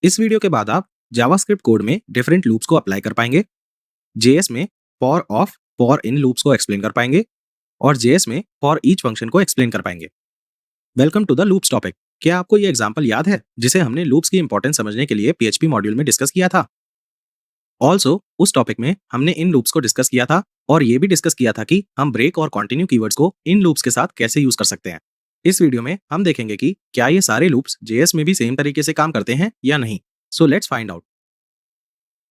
इस वीडियो के बाद आप जावास्क्रिप्ट कोड में डिफरेंट लूप्स को अप्लाई कर पाएंगे, जेएस में for of for in loops को एक्सप्लेन कर पाएंगे और जेएस में फॉर ईच फंक्शन को एक्सप्लेन कर पाएंगे। Welcome to the loops topic. क्या आपको ये एग्जांपल याद है जिसे हमने लूप्स की इंपॉर्टेंस समझने के लिए पीएचपी मॉड्यूल में डिस्कस किया था? ऑल्सो उस टॉपिक में हमने इन लूप्स को डिस्कस किया था और ये भी डिस्कस किया था कि हम ब्रेक और कंटिन्यू कीवर्ड्स को इन लूप्स के साथ कैसे यूज कर सकते हैं। इस वीडियो में हम देखेंगे कि क्या ये सारे लूप्स जेएस में भी सेम तरीके से काम करते हैं या नहीं। So let's find out.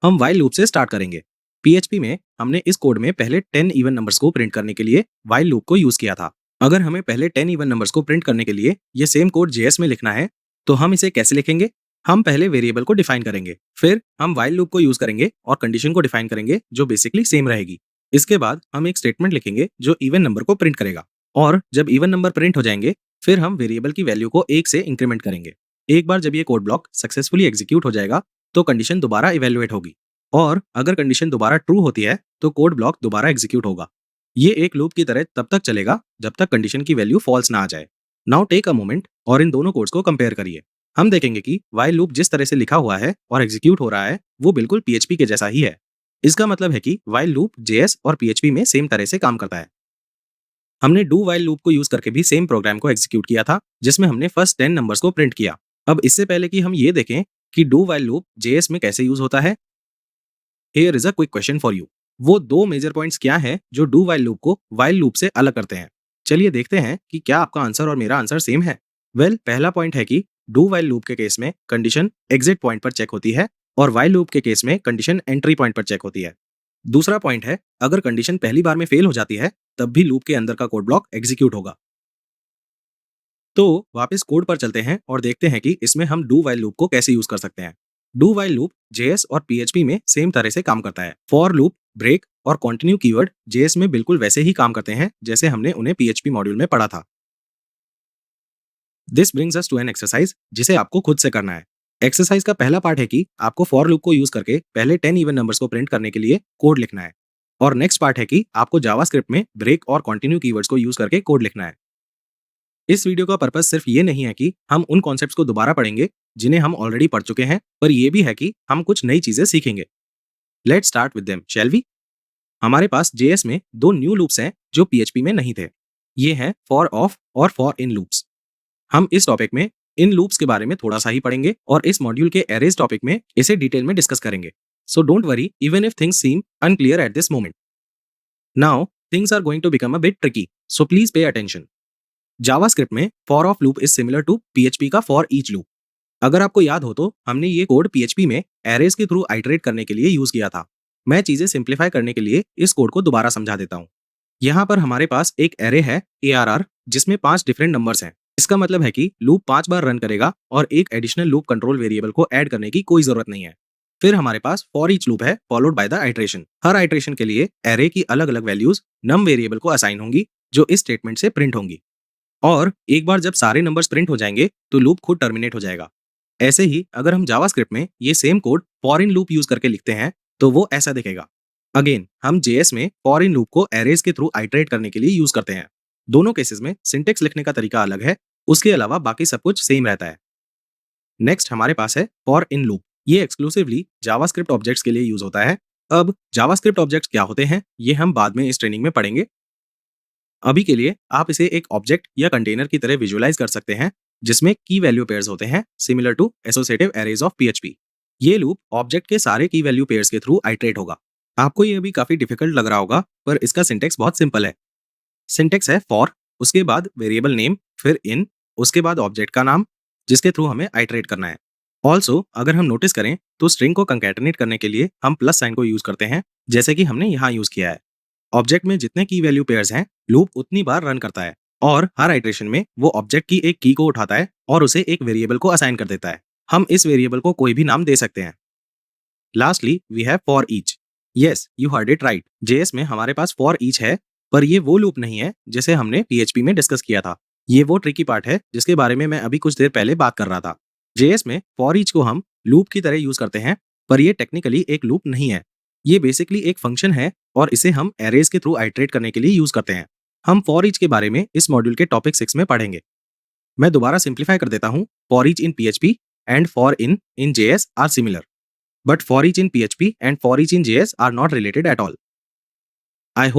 हम व्हाइल लूप से स्टार्ट करेंगे। पीएचपी में हमने इस कोड में पहले 10 इवन नंबर्स को प्रिंट करने के लिए व्हाइल लूप को यूज किया था। अगर हमें पहले 10 इवन नंबर्स को प्रिंट करने के लिए ये सेम कोड जेएस में लिखना है तो हम इसे कैसे लिखेंगे? हम पहले वेरिएबल को डिफाइन करेंगे, फिर हम व्हाइल लूप को यूज करेंगे और कंडीशन को डिफाइन करेंगे जो बेसिकली सेम रहेगी। इसके बाद हम एक स्टेटमेंट लिखेंगे जो इवन नंबर को प्रिंट करेगा और जब इवन नंबर प्रिंट हो जाएंगे फिर हम वेरिएबल की वैल्यू को 1 से इंक्रीमेंट करेंगे। एक बार जब ये कोड ब्लॉक सक्सेसफुली एग्जीक्यूट हो जाएगा तो कंडीशन दोबारा इवेल्युएट होगी और अगर कंडीशन दोबारा ट्रू होती है तो कोड ब्लॉक दोबारा एग्जीक्यूट होगा। ये एक लूप की तरह तब तक चलेगा जब तक कंडीशन की वैल्यू फॉल्स ना आ जाए। नाउ टेक अ मोमेंट और इन दोनों कोड्स को कंपेयर करिए। हम देखेंगे कि व्हाइल लूप जिस तरह से लिखा हुआ है और एग्जीक्यूट हो रहा है वो बिल्कुल पीएचपी के जैसा ही है। इसका मतलब है कि व्हाइल लूप जेएस और पीएचपी में सेम तरह से काम करता है। हमने डू व्हाइल लूप को यूज करके भी सेम प्रोग्राम को एग्जीक्यूट किया था जिसमें हमने फर्स्ट 10 नंबर्स को प्रिंट किया। अब इससे पहले कि हम ये देखें कि डू व्हाइल लूप जेएस में कैसे यूज होता है, here is a quick question for you. वो दो मेजर पॉइंट्स क्या हैं जो डू व्हाइल लूप को व्हाइल लूप से अलग करते हैं? चलिए देखते हैं कि क्या आपका आंसर और मेरा आंसर सेम है। पहला पॉइंट है कि डू व्हाइल लूप के केस में कंडीशन एग्जिट पॉइंट पर चेक होती है और व्हाइल लूप के केस में कंडीशन एंट्री पॉइंट पर चेक होती है। दूसरा पॉइंट है अगर कंडीशन पहली बार में फेल हो जाती है तब भी लूप के अंदर का कोड ब्लॉक एग्जीक्यूट होगा। तो वापस कोड पर चलते हैं और देखते हैं कि इसमें हम डू व्हाइल लूप को कैसे यूज कर सकते हैं। डू व्हाइल लूप जेएस और पीएचपी में सेम तरह से काम करता है। फॉर लूप, ब्रेक और कंटिन्यू कीवर्ड जेएस में बिल्कुल वैसे ही काम करते हैं जैसे हमने उन्हें पीएचपी मॉड्यूल में पढ़ा था। This brings us to an exercise जिसे आपको खुद से करना है। एक्सरसाइज का पहला पार्ट है कि आपको फॉर लूप को यूज करके पहले 10 इवन नंबर्स को प्रिंट करने के लिए कोड लिखना है और नेक्स्ट पार्ट है कि आपको जावास्क्रिप्ट में ब्रेक और कंटिन्यू कीवर्ड्स को यूज करके कोड लिखना है। इस वीडियो का पर्पस सिर्फ ये नहीं है कि हम उन कॉन्सेप्ट्स को दोबारा पढ़ेंगे जिन्हें हम ऑलरेडी पढ़ चुके हैं, पर यह भी है कि हम कुछ नई चीजें सीखेंगे। Let's start with them, shall we? हमारे पास जेएस में दो न्यू लूप्स हैं जो पीएचपी में नहीं थे। ये हैं फॉर ऑफ और फॉर इन लूप्स। हम इस टॉपिक में इन लूप्स के बारे में थोड़ा सा ही पढ़ेंगे और इस मॉड्यूल के एरेज टॉपिक में इसे डिटेल में डिस्कस करेंगे। So don't worry even if things seem unclear at this moment. Now things are going to become a bit tricky, so please pay attention. JavaScript में for of loop is similar to PHP का for each loop. अगर आपको याद हो तो हमने ये code PHP में एरेज के थ्रू आइटरेट करने के लिए यूज किया था। मैं चीजें सिंप्लीफाई करने के लिए इस कोड को दोबारा समझा देता हूँ। यहाँ पर हमारे पास एक एरे है ARR जिसमें 5 डिफरेंट नंबर्स हैं। इसका मतलब है कि लूप 5 बार रन करेगा और एक एडिशनल लूप कंट्रोल वेरिएबल को ऐड करने की कोई जरूरत नहीं है। फिर हमारे पास फॉर ईच लूप है followed by the iteration. Her iteration के लिए एरे की अलग अलग वैल्यूज नम वेरिएबल को असाइन होंगी जो इस स्टेटमेंट से प्रिंट होंगी और एक बार जब सारे नंबर्स प्रिंट हो जाएंगे तो लूप खुद टर्मिनेट हो जाएगा। ऐसे ही अगर हम जावास्क्रिप्ट में ये same code for in loop use करके लिखते हैं तो वो ऐसा दिखेगा। अगेन हम जेएस में फॉर इन लूप को एरेज के थ्रू आइटरेट करने के लिए यूज करते हैं। दोनों केसेस में सिंटेक्स लिखने का तरीका अलग है, उसके अलावा बाकी सब कुछ सेम रहता है। नेक्स्ट हमारे पास है फॉर इन लूप। ये एक्सक्लूसिवली जावास्क्रिप्ट ऑब्जेक्ट्स के लिए यूज होता है। अब जावास्क्रिप्ट ऑब्जेक्ट्स क्या होते हैं ये हम बाद में इस ट्रेनिंग में पढ़ेंगे। अभी के लिए आप इसे एक ऑब्जेक्ट या कंटेनर की तरह विजुअलाइज कर सकते हैं जिसमें की वैल्यू पेयर्स होते हैं, similar to associative arrays of PHP. ये लूप ऑब्जेक्ट के सारे की वैल्यू पेयर्स के थ्रू आइटरेट होगा। आपको ये अभी काफी डिफिकल्ट लग रहा होगा पर इसका सिंटेक्स बहुत सिंपल है। सिंटेक्स है फॉर, उसके बाद वेरिएबल नेम, फिर इन, उसके बाद ऑब्जेक्ट का नाम जिसके थ्रू हमें आइटरेट करना है। ऑल्सो अगर हम नोटिस करें तो स्ट्रिंग को कंकैटिनेट करने के लिए हम प्लस साइन को यूज करते हैं जैसे कि हमने यहाँ यूज किया है। ऑब्जेक्ट में जितने की वैल्यू पेयर्स हैं लूप उतनी बार रन करता है और हर आइटरेशन में वो ऑब्जेक्ट की एक की को उठाता है और उसे एक वेरिएबल को असाइन कर देता है। हम इस वेरिएबल को कोई भी नाम दे सकते हैं। Lastly we have for each. Yes, you heard it right. JS में हमारे पास फॉर ईच है पर ये वो लूप नहीं है जिसे हमने पीएचपी में डिस्कस किया था। ये वो ट्रिकी पार्ट है जिसके बारे में मैं अभी कुछ देर पहले बात कर रहा था। जेएस में फॉर ईच को हम लूप की तरह यूज करते हैं पर ये टेक्निकली एक लूप नहीं है। ये बेसिकली एक फंक्शन है और इसे हम एरेज के थ्रू आइटरेट करने के लिए यूज करते हैं। हम फॉर ईच के बारे में इस मॉड्यूल के टॉपिक 6 में पढ़ेंगे। मैं दोबारा सिंप्लीफाई कर देता हूँ। For each in PHP and for in JS are similar, but for each in PHP and for each in JS are not related at all. I hope